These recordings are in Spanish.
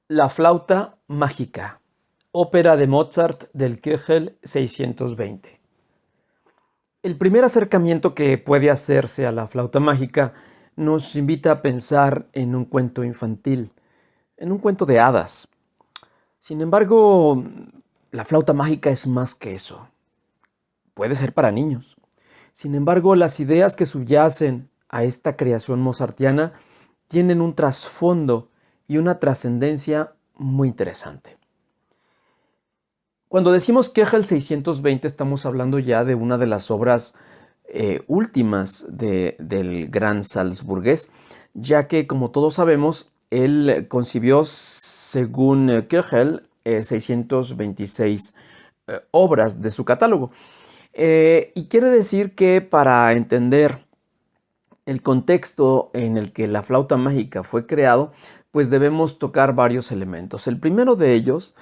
La flauta mágica, ópera de Mozart del Köchel 620. El primer acercamiento que puede hacerse a la flauta mágica nos invita a pensar en un cuento infantil, en un cuento de hadas. Sin embargo, la flauta mágica es más que eso. Puede ser para niños. Sin embargo, las ideas que subyacen a esta creación mozartiana tienen un trasfondo y una trascendencia muy interesante. Cuando decimos Köchel 620 estamos hablando ya de una de las obras últimas del gran salzburgués, ya que como todos sabemos, él concibió, según Köchel, 626 obras de su catálogo. Y quiere decir que para entender el contexto en el que la flauta mágica fue creado, pues debemos tocar varios elementos. El primero de ellos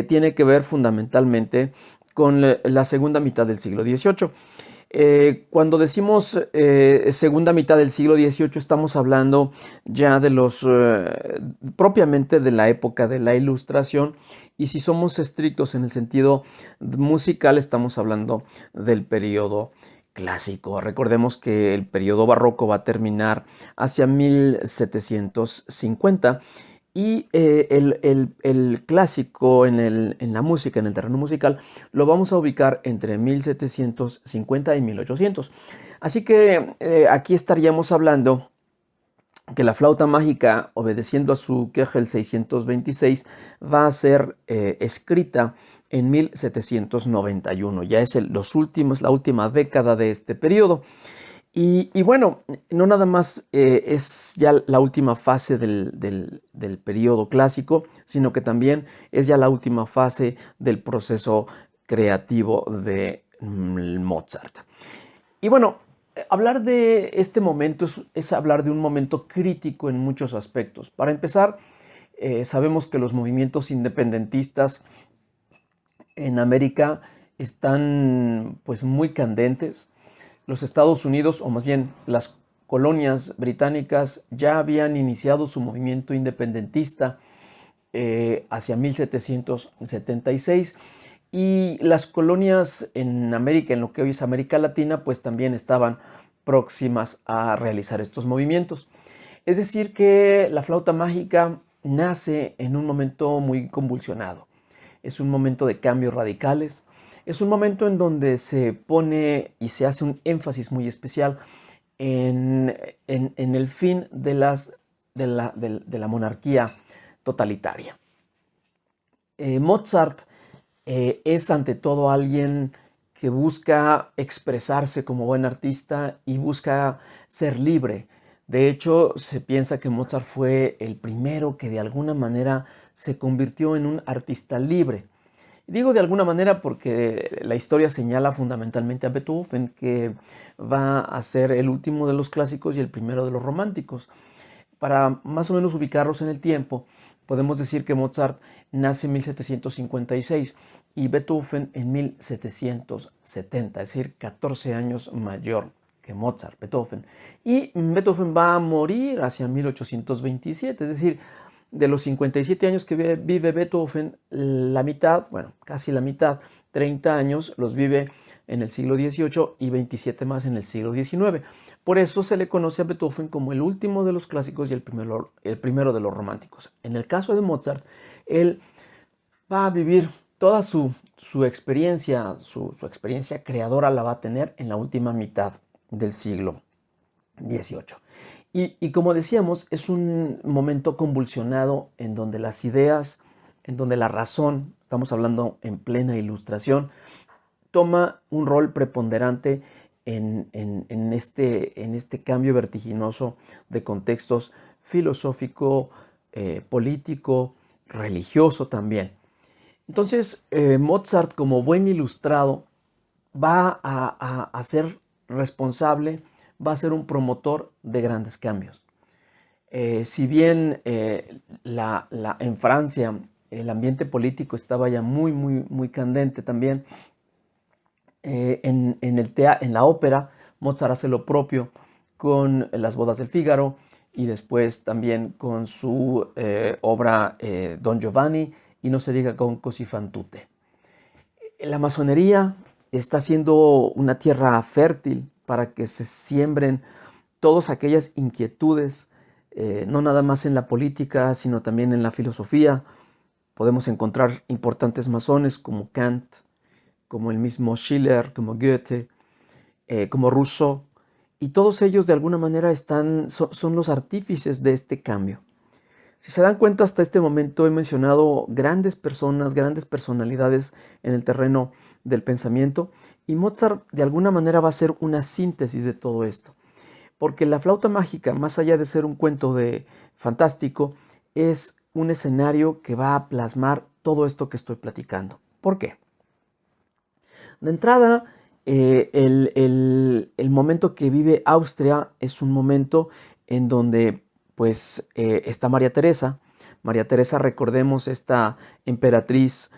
tiene que ver fundamentalmente con la segunda mitad del siglo XVIII. Cuando decimos segunda mitad del siglo XVIII estamos hablando ya de propiamente de la época de la Ilustración, y si somos estrictos en el sentido musical estamos hablando del periodo clásico. Recordemos que el periodo barroco va a terminar hacia 1750 y el clásico en la música, en el terreno musical, lo vamos a ubicar entre 1750 y 1800. Así que aquí estaríamos hablando que la flauta mágica, obedeciendo a su Köchel 626, va a ser escrita en 1791. Ya es la última década de este periodo. Y bueno, no nada más es ya la última fase del periodo clásico, sino que también es ya la última fase del proceso creativo de Mozart. Y bueno, hablar de este momento es hablar de un momento crítico en muchos aspectos. Para empezar, sabemos que los movimientos independentistas en América están pues muy candentes. Los Estados Unidos, o más bien las colonias británicas, ya habían iniciado su movimiento independentista hacia 1776, y las colonias en América, en lo que hoy es América Latina, pues también estaban próximas a realizar estos movimientos. Es decir, que la flauta mágica nace en un momento muy convulsionado. Es un momento de cambios radicales. Es un momento en donde se pone y se hace un énfasis muy especial en el fin de la monarquía totalitaria. Mozart es ante todo alguien que busca expresarse como buen artista y busca ser libre. De hecho, se piensa que Mozart fue el primero que de alguna manera se convirtió en un artista libre. Digo de alguna manera porque la historia señala fundamentalmente a Beethoven, que va a ser el último de los clásicos y el primero de los románticos. Para más o menos ubicarlos en el tiempo, podemos decir que Mozart nace en 1756 y Beethoven en 1770, es decir, 14 años mayor que Mozart, Beethoven. Y Beethoven va a morir hacia 1827, es decir, de los 57 años que vive Beethoven, la mitad, bueno, casi la mitad, 30 años, los vive en el siglo XVIII y 27 más en el siglo XIX. Por eso se le conoce a Beethoven como el último de los clásicos y el primero de los románticos. En el caso de Mozart, él va a vivir toda su experiencia, su experiencia creadora la va a tener en la última mitad del siglo XVIII. Y como decíamos, es un momento convulsionado en donde las ideas, en donde la razón, estamos hablando en plena Ilustración, toma un rol preponderante en este cambio vertiginoso de contextos filosófico, político, religioso también. Entonces, Mozart, como buen ilustrado, va a ser responsable, va a ser un promotor de grandes cambios. Si bien en Francia el ambiente político estaba ya muy candente también, en la ópera Mozart hace lo propio con Las bodas del Fígaro y después también con su obra Don Giovanni, y no se diga con Così fan tutte. La masonería está siendo una tierra fértil para que se siembren todas aquellas inquietudes, no nada más en la política, sino también en la filosofía. Podemos encontrar importantes masones como Kant, como el mismo Schiller, como Goethe, como Rousseau, y todos ellos de alguna manera son los artífices de este cambio. Si se dan cuenta, hasta este momento he mencionado grandes personas, grandes personalidades en el terreno del pensamiento, y Mozart de alguna manera va a ser una síntesis de todo esto. Porque la flauta mágica, más allá de ser un cuento fantástico, es un escenario que va a plasmar todo esto que estoy platicando. ¿Por qué? De entrada, el momento que vive Austria es un momento en donde pues está María Teresa. María Teresa, recordemos, esta emperatriz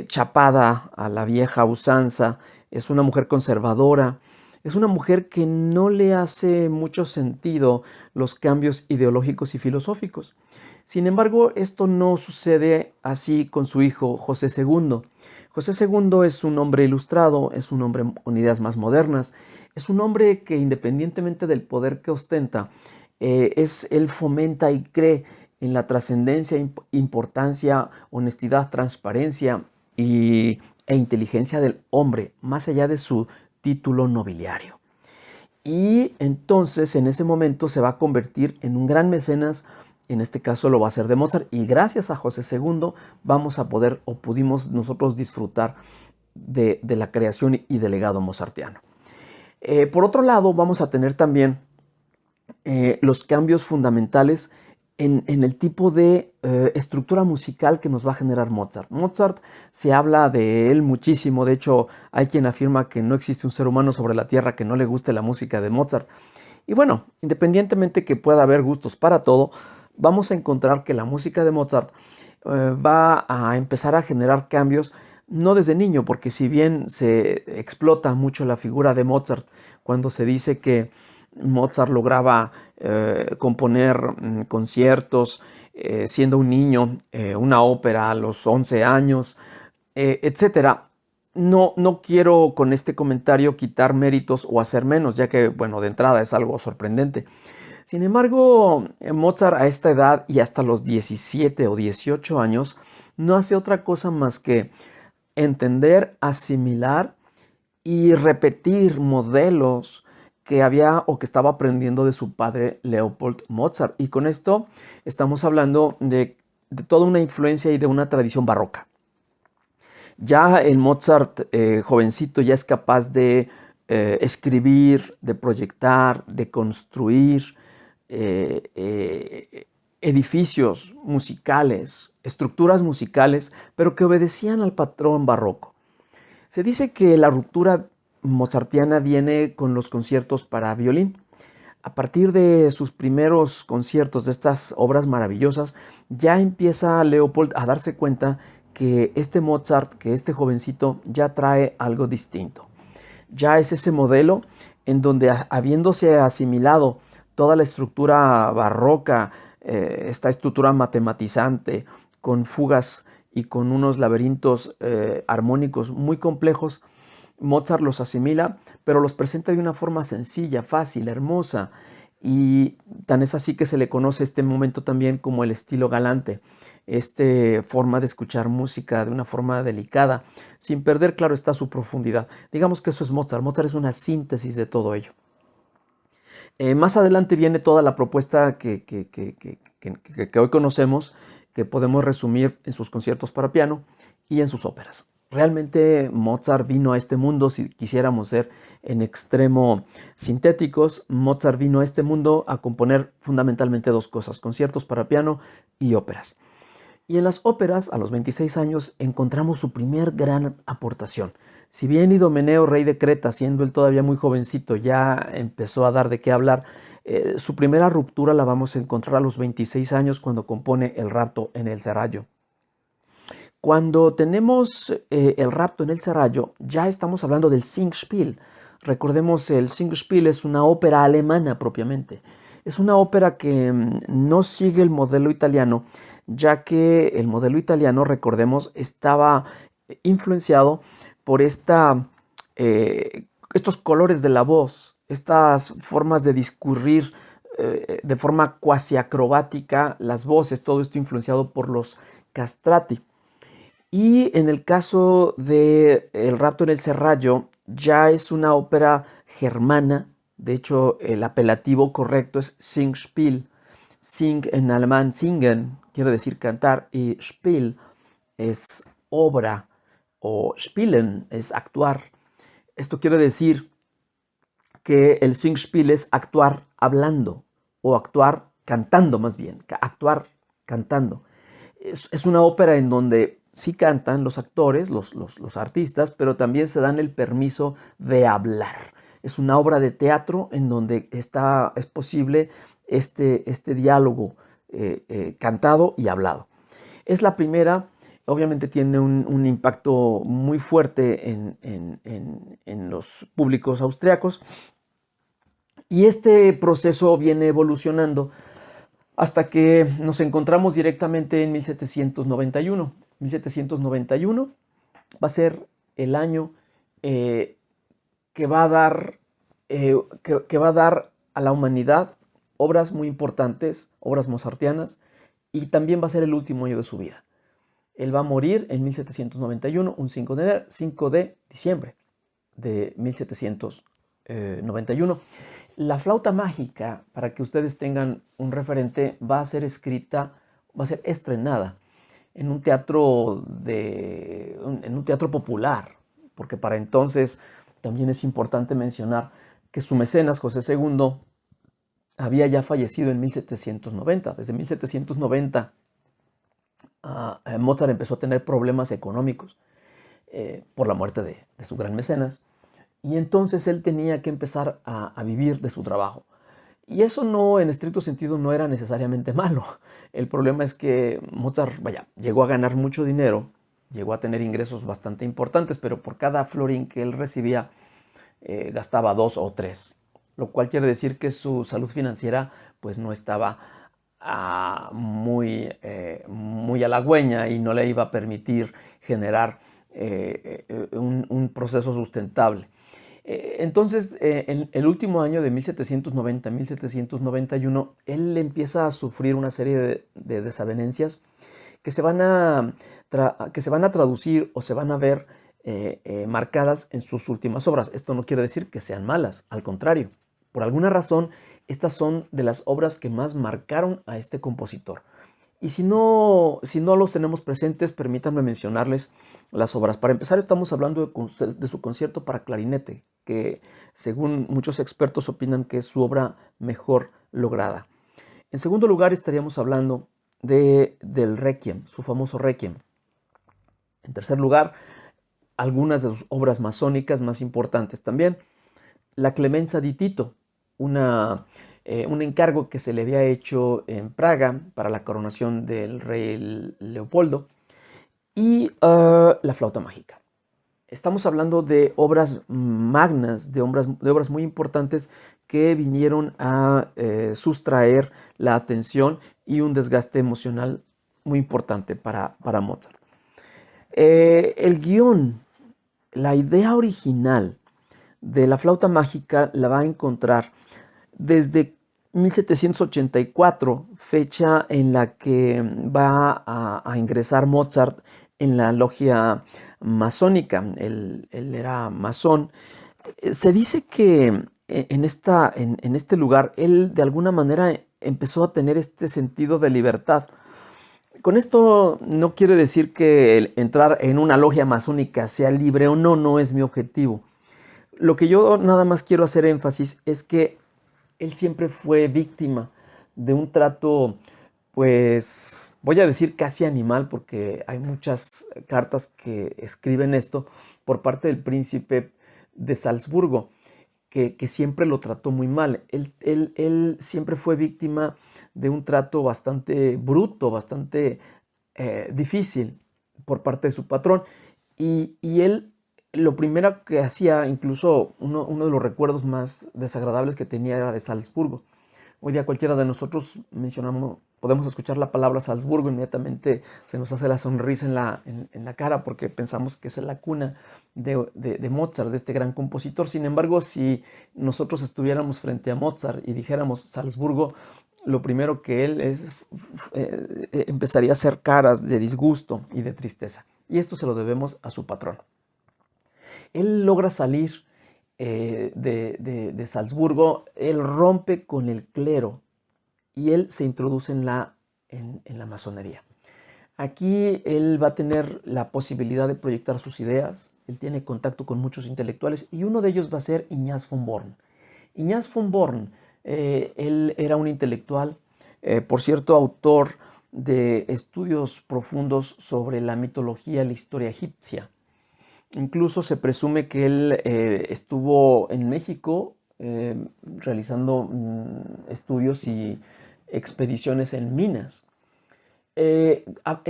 chapada a la vieja usanza, es una mujer conservadora, es una mujer que no le hace mucho sentido los cambios ideológicos y filosóficos. Sin embargo, esto no sucede así con su hijo José II. José II es un hombre ilustrado, es un hombre con ideas más modernas, es un hombre que independientemente del poder que ostenta, él fomenta y cree en la trascendencia, importancia, honestidad, transparencia e inteligencia del hombre, más allá de su título nobiliario. Y entonces en ese momento se va a convertir en un gran mecenas. En este caso lo va a hacer de Mozart, y gracias a José II vamos a poder o pudimos nosotros disfrutar de la creación y del legado mozartiano. Por otro lado, vamos a tener también los cambios fundamentales en el tipo de estructura musical que nos va a generar Mozart. Mozart, se habla de él muchísimo. De hecho, hay quien afirma que no existe un ser humano sobre la tierra que no le guste la música de Mozart. Y bueno, independientemente que pueda haber gustos para todo, vamos a encontrar que la música de Mozart va a empezar a generar cambios, no desde niño, porque si bien se explota mucho la figura de Mozart cuando se dice que Mozart lograba componer conciertos siendo un niño, una ópera a los 11 años, etcétera. No quiero con este comentario quitar méritos o hacer menos, ya que, bueno, de entrada es algo sorprendente. Sin embargo, Mozart a esta edad y hasta los 17 o 18 años no hace otra cosa más que entender, asimilar y repetir modelos que había o que estaba aprendiendo de su padre Leopold Mozart. Y con esto estamos hablando de toda una influencia y de una tradición barroca. Ya el Mozart jovencito ya es capaz de escribir, de proyectar, de construir edificios musicales, estructuras musicales, pero que obedecían al patrón barroco. Se dice que la ruptura mozartiana viene con los conciertos para violín. A partir de sus primeros conciertos, de estas obras maravillosas, ya empieza Leopold a darse cuenta que este Mozart, que este jovencito, ya trae algo distinto. Ya es ese modelo en donde, habiéndose asimilado toda la estructura barroca, esta estructura matematizante, con fugas y con unos laberintos armónicos muy complejos, Mozart los asimila, pero los presenta de una forma sencilla, fácil, hermosa, y tan es así que se le conoce este momento también como el estilo galante, esta forma de escuchar música de una forma delicada, sin perder, claro está, su profundidad. Digamos que eso es Mozart. Mozart es una síntesis de todo ello. Más adelante viene toda la propuesta que hoy conocemos, que podemos resumir en sus conciertos para piano y en sus óperas. Realmente Mozart vino a este mundo, si quisiéramos ser en extremo sintéticos, Mozart vino a este mundo a componer fundamentalmente dos cosas: conciertos para piano y óperas. Y en las óperas, a los 26 años, encontramos su primer gran aportación. Si bien Idomeneo, rey de Creta, siendo él todavía muy jovencito, ya empezó a dar de qué hablar, su primera ruptura la vamos a encontrar a los 26 años cuando compone El rapto en el Serrallo. Cuando tenemos El rapto en el Serrallo, ya estamos hablando del Singspiel. Recordemos, el Singspiel es una ópera alemana propiamente. Es una ópera que no sigue el modelo italiano, ya que el modelo italiano, recordemos, estaba influenciado por estos colores de la voz, estas formas de discurrir de forma cuasi acrobática las voces, todo esto influenciado por los castrati. Y en el caso de El rapto en el Serrallo, ya es una ópera germana. De hecho, el apelativo correcto es Singspiel. Sing en alemán, singen quiere decir cantar, y Spiel es obra, o spielen es actuar. Esto quiere decir que el Singspiel es actuar hablando, o actuar cantando más bien, actuar cantando. Es una ópera en donde sí cantan los actores, los artistas, pero también se dan el permiso de hablar. Es una obra de teatro en donde es posible este diálogo cantado y hablado. Es la primera, obviamente tiene un impacto muy fuerte en los públicos austriacos, y este proceso viene evolucionando hasta que nos encontramos directamente en 1791. 1791 va a ser el año que va a dar, que va a dar a la humanidad obras muy importantes, obras mozartianas, y también va a ser el último año de su vida. Él va a morir en 1791, un 5 de diciembre de 1791. La flauta mágica, para que ustedes tengan un referente, va a ser estrenada en un teatro popular, porque para entonces también es importante mencionar que su mecenas, José II, había ya fallecido en 1790. Desde 1790 Mozart empezó a tener problemas económicos por la muerte de su gran mecenas. Y entonces él tenía que empezar a vivir de su trabajo. Y eso no, en estricto sentido, no era necesariamente malo. El problema es que Mozart, llegó a ganar mucho dinero, llegó a tener ingresos bastante importantes, pero por cada florín que él recibía, gastaba 2 o 3, lo cual quiere decir que su salud financiera pues no estaba muy halagüeña, y no le iba a permitir generar un proceso sustentable. Entonces, en el último año de 1790-1791, él empieza a sufrir una serie de desavenencias que se van a traducir o se van a ver marcadas en sus últimas obras. Esto no quiere decir que sean malas, al contrario. Por alguna razón, estas son de las obras que más marcaron a este compositor. Y si no los tenemos presentes, permítanme mencionarles las obras. Para empezar, estamos hablando de su concierto para clarinete, que según muchos expertos opinan que es su obra mejor lograda. En segundo lugar, estaríamos hablando del Requiem, su famoso Requiem. En tercer lugar, algunas de sus obras masónicas más importantes también. La Clemenza di Tito, un encargo que se le había hecho en Praga para la coronación del rey Leopoldo, y la flauta mágica. Estamos hablando de obras magnas, de obras muy importantes que vinieron a sustraer la atención y un desgaste emocional muy importante para Mozart. El guión, la idea original de la flauta mágica la va a encontrar desde 1784, fecha en la que va a ingresar Mozart en la logia masónica. Él era masón. Se dice que en este lugar él de alguna manera empezó a tener este sentido de libertad. Con esto no quiere decir que el entrar en una logia masónica sea libre o no, no es mi objetivo. Lo que yo nada más quiero hacer énfasis es que él siempre fue víctima de un trato, pues voy a decir casi animal, porque hay muchas cartas que escriben esto, por parte del príncipe de Salzburgo, que siempre lo trató muy mal. Él siempre fue víctima de un trato bastante bruto, bastante difícil por parte de su patrón. Y él, lo primero que hacía, incluso uno de los recuerdos más desagradables que tenía, era de Salzburgo, Hoy día cualquiera de nosotros podemos escuchar la palabra Salzburgo, inmediatamente se nos hace la sonrisa en la cara porque pensamos que es la cuna de Mozart, de este gran compositor. Sin embargo, si nosotros estuviéramos frente a Mozart y dijéramos Salzburgo, lo primero que él empezaría a hacer caras de disgusto y de tristeza. Y esto se lo debemos a su patrón. Él logra salir de Salzburgo, él rompe con el clero y él se introduce en la masonería. Aquí él va a tener la posibilidad de proyectar sus ideas, él tiene contacto con muchos intelectuales y uno de ellos va a ser Ignaz von Born. Ignaz von Born, él era un intelectual, por cierto, autor de estudios profundos sobre la mitología y la historia egipcia. Incluso se presume que él estuvo en México realizando estudios y expediciones en minas.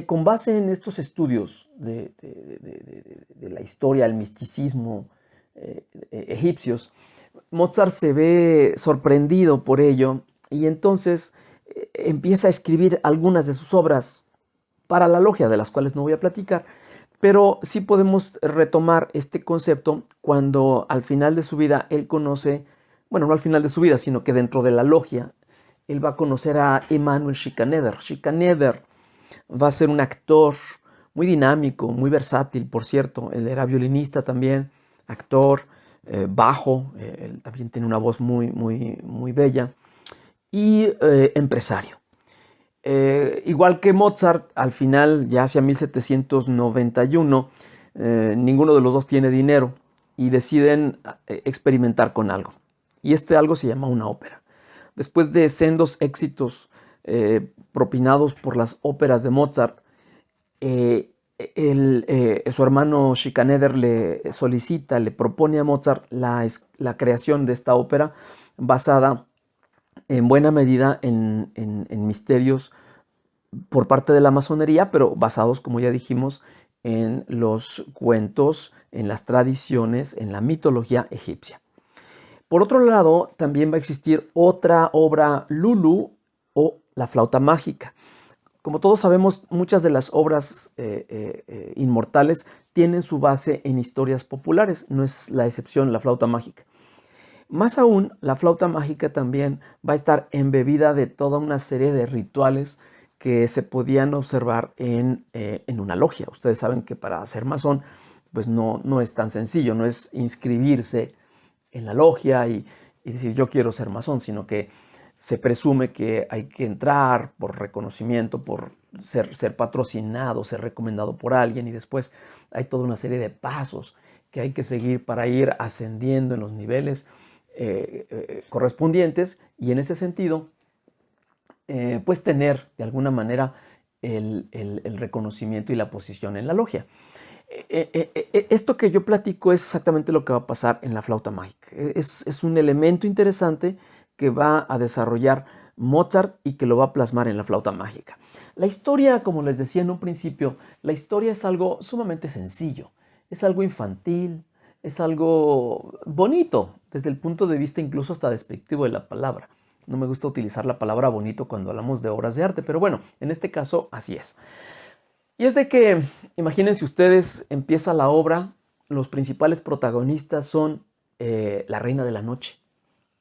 Con base en estos estudios de la historia, el misticismo egipcios, Mozart se ve sorprendido por ello y entonces empieza a escribir algunas de sus obras para la logia, de las cuales no voy a platicar, pero sí podemos retomar este concepto cuando al final de su vida él conoce, bueno, no al final de su vida, sino que dentro de la logia, él va a conocer a Emanuel Schikaneder. Schikaneder va a ser un actor muy dinámico, muy versátil, por cierto. Él era violinista también, actor, bajo, él también tiene una voz muy bella, y empresario. Igual que Mozart, al final, ya hacia 1791, ninguno de los dos tiene dinero y deciden experimentar con algo. Y este algo se llama una ópera. Después de sendos éxitos propinados por las óperas de Mozart, su hermano Schikaneder le solicita, le propone a Mozart la creación de esta ópera basada en buena medida en misterios por parte de la masonería, pero basados, como ya dijimos, en los cuentos, en las tradiciones, en la mitología egipcia. Por otro lado, también va a existir otra obra Lulu o La flauta mágica. Como todos sabemos, muchas de las obras inmortales tienen su base en historias populares, no es la excepción la flauta mágica. Más aún, la flauta mágica también va a estar embebida de toda una serie de rituales que se podían observar en una logia. Ustedes saben que para ser masón, pues no es tan sencillo, no es inscribirse en la logia y decir yo quiero ser masón, sino que se presume que hay que entrar por reconocimiento, por ser patrocinado, ser recomendado por alguien y después hay toda una serie de pasos que hay que seguir para ir ascendiendo en los niveles correspondientes y en ese sentido pues tener de alguna manera el reconocimiento y la posición en la logia. Esto que yo platico es exactamente lo que va a pasar en la flauta mágica. Es un elemento interesante que va a desarrollar Mozart y que lo va a plasmar en la flauta mágica. La historia, como les decía en un principio, la historia es algo sumamente sencillo, es algo infantil, es algo bonito desde el punto de vista incluso hasta despectivo de la palabra. No me gusta utilizar la palabra bonito cuando hablamos de obras de arte, pero bueno, en este caso así es. Y es de que, imagínense ustedes, empieza la obra, los principales protagonistas son la reina de la noche.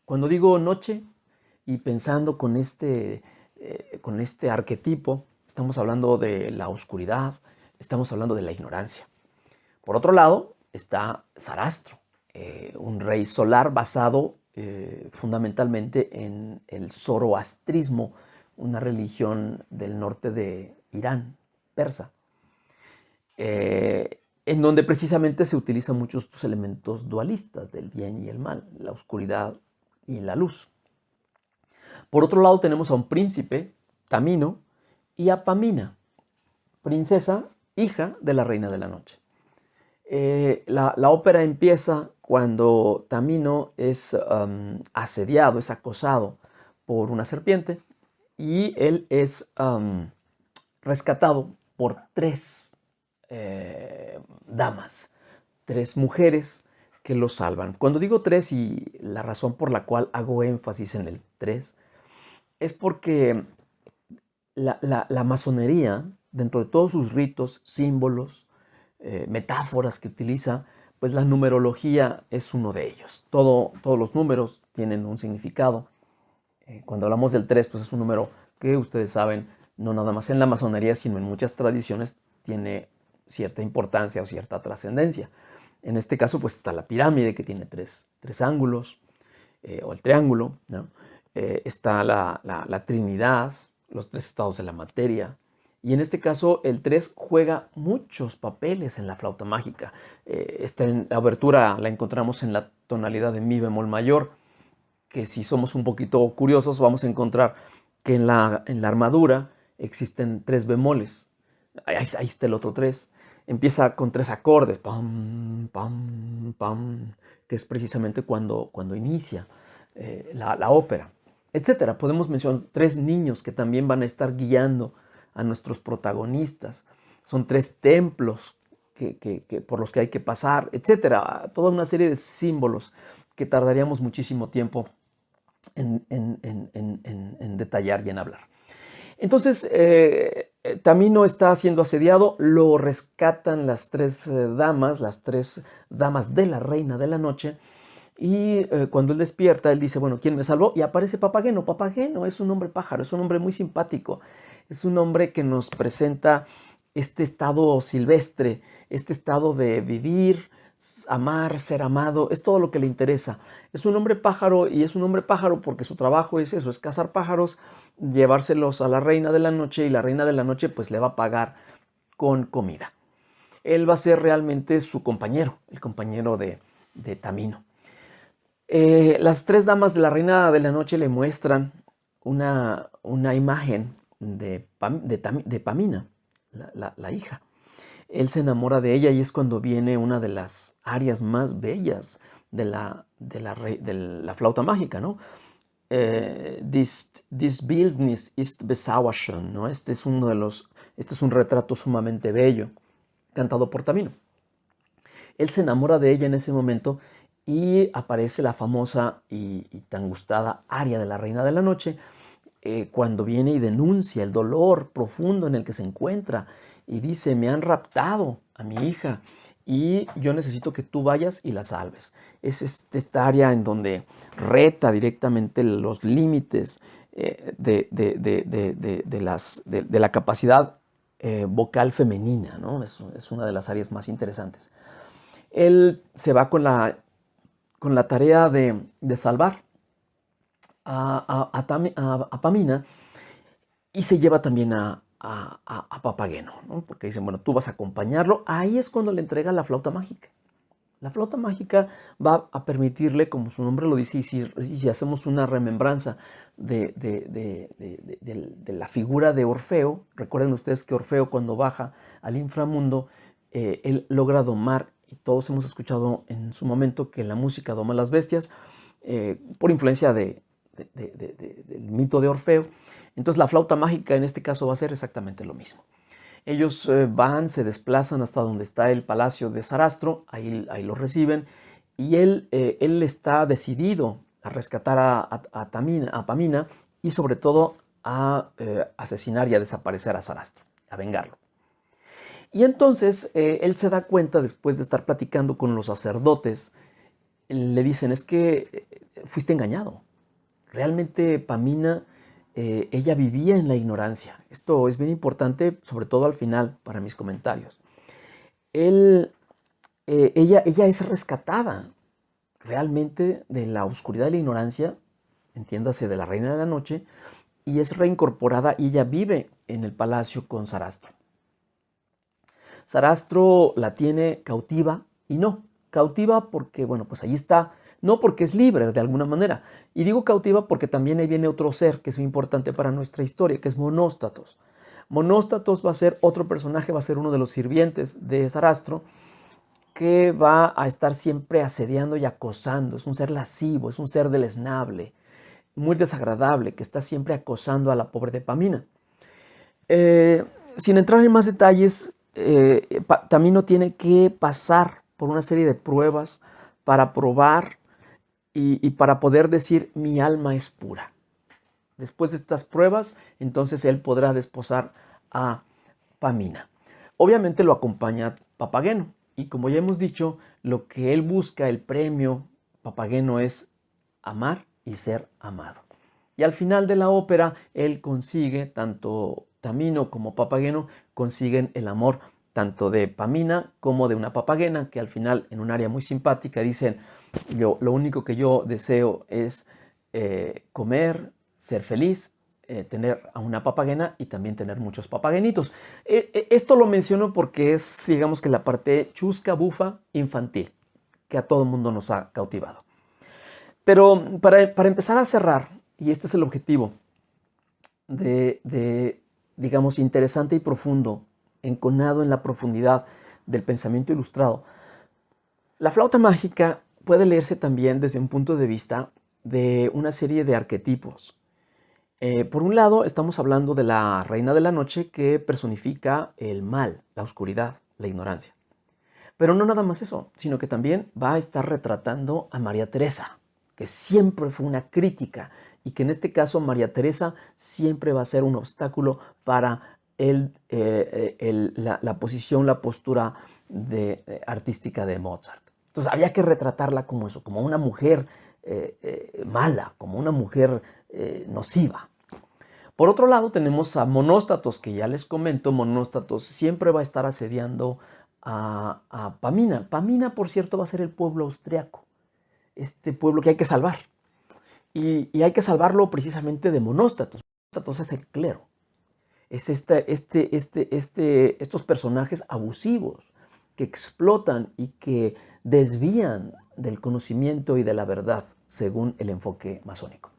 Cuando digo noche y pensando con este arquetipo, estamos hablando de la oscuridad, estamos hablando de la ignorancia. Por otro lado, está Sarastro, un rey solar basado fundamentalmente en el zoroastrismo, una religión del norte de Irán, persa, en donde precisamente se utilizan muchos estos elementos dualistas del bien y el mal, la oscuridad y la luz. Por otro lado tenemos a un príncipe, Tamino, y a Pamina, princesa, hija de la reina de la noche. La ópera empieza cuando Tamino es asediado, es acosado por una serpiente y él es rescatado por tres damas, tres mujeres que lo salvan. Cuando digo tres y la razón por la cual hago énfasis en el tres es porque la masonería, dentro de todos sus ritos, símbolos, metáforas que utiliza, pues la numerología es uno de ellos. Todos los números tienen un significado. Cuando hablamos del 3, pues es un número que ustedes saben, no nada más en la masonería, sino en muchas tradiciones tiene cierta importancia o cierta trascendencia. En este caso, pues está la pirámide que tiene tres ángulos, o el triángulo, ¿no? Está la Trinidad, los 3 estados de la materia. Y en este caso, el 3 juega muchos papeles en la flauta mágica. La abertura la encontramos en la tonalidad de mi bemol mayor, que si somos un poquito curiosos vamos a encontrar que en la armadura existen 3 bemoles. Ahí está el otro 3. Empieza con 3 acordes, pam, pam, pam, que es precisamente cuando inicia la ópera, etcétera. Podemos mencionar 3 niños que también van a estar guiando a nuestros protagonistas. Son 3 templos por los que hay que pasar, etcétera. Toda una serie de símbolos que tardaríamos muchísimo tiempo en detallar y en hablar. Entonces, Tamino está siendo asediado, lo rescatan las 3 damas, las 3 damas de la Reina de la Noche, y cuando él despierta, él dice, bueno, ¿quién me salvó? Y aparece Papageno. Papageno es un hombre pájaro, es un hombre muy simpático, es un hombre que nos presenta este estado silvestre, este estado de vivir, amar, ser amado, es todo lo que le interesa. Es un hombre pájaro, y es un hombre pájaro porque su trabajo es eso, es cazar pájaros, llevárselos a la Reina de la Noche, y la Reina de la Noche pues le va a pagar con comida. Él va a ser realmente su compañero, el compañero de Tamino. Las 3 damas de la Reina de la Noche le muestran una imagen de Pamina, la hija. Él se enamora de ella, y es cuando viene una de las arias más bellas de la flauta mágica, ¿no? This Bildnis ist bezaubernd, ¿no? Este es un retrato sumamente bello, cantado por Tamino. Él se enamora de ella en ese momento, y aparece la famosa y tan gustada aria de la Reina de la Noche, cuando viene y denuncia el dolor profundo en el que se encuentra, y dice, me han raptado a mi hija, y yo necesito que tú vayas y la salves. Es esta área en donde reta directamente los límites de la capacidad vocal femenina, ¿no? Es una de las áreas más interesantes. Él se va con la tarea de salvar a Pamina, y se lleva también a Papageno, ¿no? Porque dicen, bueno, tú vas a acompañarlo. Ahí es cuando le entrega la flauta mágica. La flauta mágica va a permitirle, como su nombre lo dice, y si hacemos una remembranza de la figura de Orfeo, recuerden ustedes que Orfeo, cuando baja al inframundo, él logra domar, y todos hemos escuchado en su momento que la música doma a las bestias, por influencia del mito de Orfeo. Entonces la flauta mágica en este caso va a ser exactamente lo mismo. Ellos se desplazan hasta donde está el palacio de Sarastro, ahí lo reciben, y él está decidido a rescatar a Pamina, y sobre todo a asesinar y a desaparecer a Sarastro, a vengarlo. Y entonces él se da cuenta, después de estar platicando con los sacerdotes, le dicen, es que fuiste engañado. Realmente Pamina, ella vivía en la ignorancia. Esto es bien importante, sobre todo al final, para mis comentarios. Ella es rescatada realmente de la oscuridad de la ignorancia, entiéndase, de la Reina de la Noche, y es reincorporada, y ella vive en el palacio con Sarastro. Sarastro la tiene cautiva, y no, cautiva porque, bueno, pues ahí está, no porque es libre de alguna manera. Y digo cautiva porque también ahí viene otro ser que es muy importante para nuestra historia, que es Monóstatos. Monóstatos va a ser otro personaje, va a ser uno de los sirvientes de Sarastro, que va a estar siempre asediando y acosando. Es un ser lascivo, es un ser deleznable, muy desagradable, que está siempre acosando a la pobre de Pamina. Sin entrar en más detalles, Tamino tiene que pasar por una serie de pruebas para probar y para poder decir, mi alma es pura. Después de estas pruebas, entonces él podrá desposar a Pamina. Obviamente lo acompaña Papageno. Y como ya hemos dicho, lo que él busca, el premio Papageno, es amar y ser amado. Y al final de la ópera, él consigue, tanto Tamino como Papageno, consiguen el amor tanto de Pamina como de una papagena, que al final, en un área muy simpática, dicen, lo único que yo deseo es comer, ser feliz, tener a una papagena y también tener muchos papagenitos. Esto lo menciono porque es, digamos que la parte chusca, bufa, infantil, que a todo el mundo nos ha cautivado. Pero para empezar a cerrar, y este es el objetivo digamos, interesante y profundo, enconado en la profundidad del pensamiento ilustrado, la flauta mágica puede leerse también desde un punto de vista de una serie de arquetipos. Por un lado, estamos hablando de la reina de la noche, que personifica el mal, la oscuridad, la ignorancia. Pero no nada más eso, sino que también va a estar retratando a María Teresa, que siempre fue una crítica, y que en este caso María Teresa siempre va a ser un obstáculo para la posición, la postura artística de Mozart. Entonces había que retratarla como eso, como una mujer mala, como una mujer nociva. Por otro lado, tenemos a Monóstatos, que ya les comento. Monóstatos siempre va a estar asediando a Pamina. Pamina, por cierto, va a ser el pueblo austriaco, este pueblo que hay que salvar. Y hay que salvarlo precisamente de Monóstatos. Monóstatos es el clero. Es estos personajes abusivos que explotan y que desvían del conocimiento y de la verdad, según el enfoque masónico.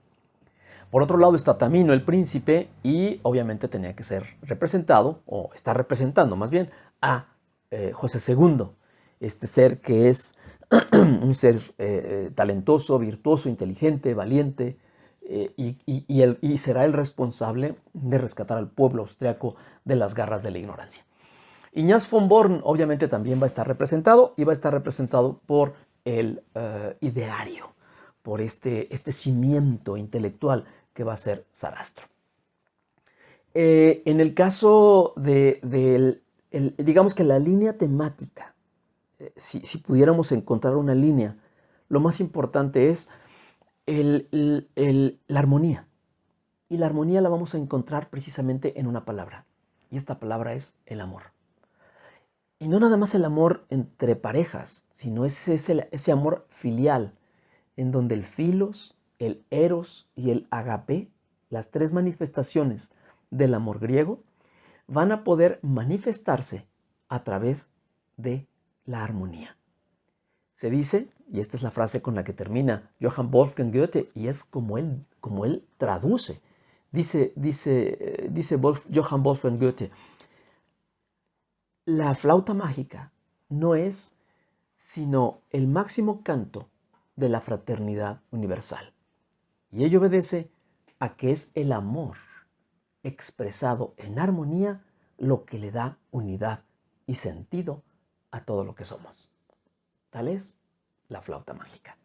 Por otro lado está Tamino, el príncipe, y obviamente tenía que ser representado, o está representando más bien, a José II, este ser que es un ser talentoso, virtuoso, inteligente, valiente, y será el responsable de rescatar al pueblo austriaco de las garras de la ignorancia. Ignaz von Born obviamente también va a estar representado, y va a estar representado por el ideario, por este cimiento intelectual que va a ser Sarastro. En el caso digamos que la línea temática, si pudiéramos encontrar una línea, lo más importante es la armonía. Y la armonía la vamos a encontrar precisamente en una palabra. Y esta palabra es el amor. Y no nada más el amor entre parejas, sino ese amor filial, en donde el filos, el eros y el agape, las tres manifestaciones del amor griego, van a poder manifestarse a través de la armonía. Se dice, y esta es la frase con la que termina Johann Wolfgang Goethe, y es como él traduce, dice Johann Wolfgang Goethe: la flauta mágica no es sino el máximo canto de la fraternidad universal. Y ello obedece a que es el amor expresado en armonía lo que le da unidad y sentido a todo lo que somos. Tal es la flauta mágica.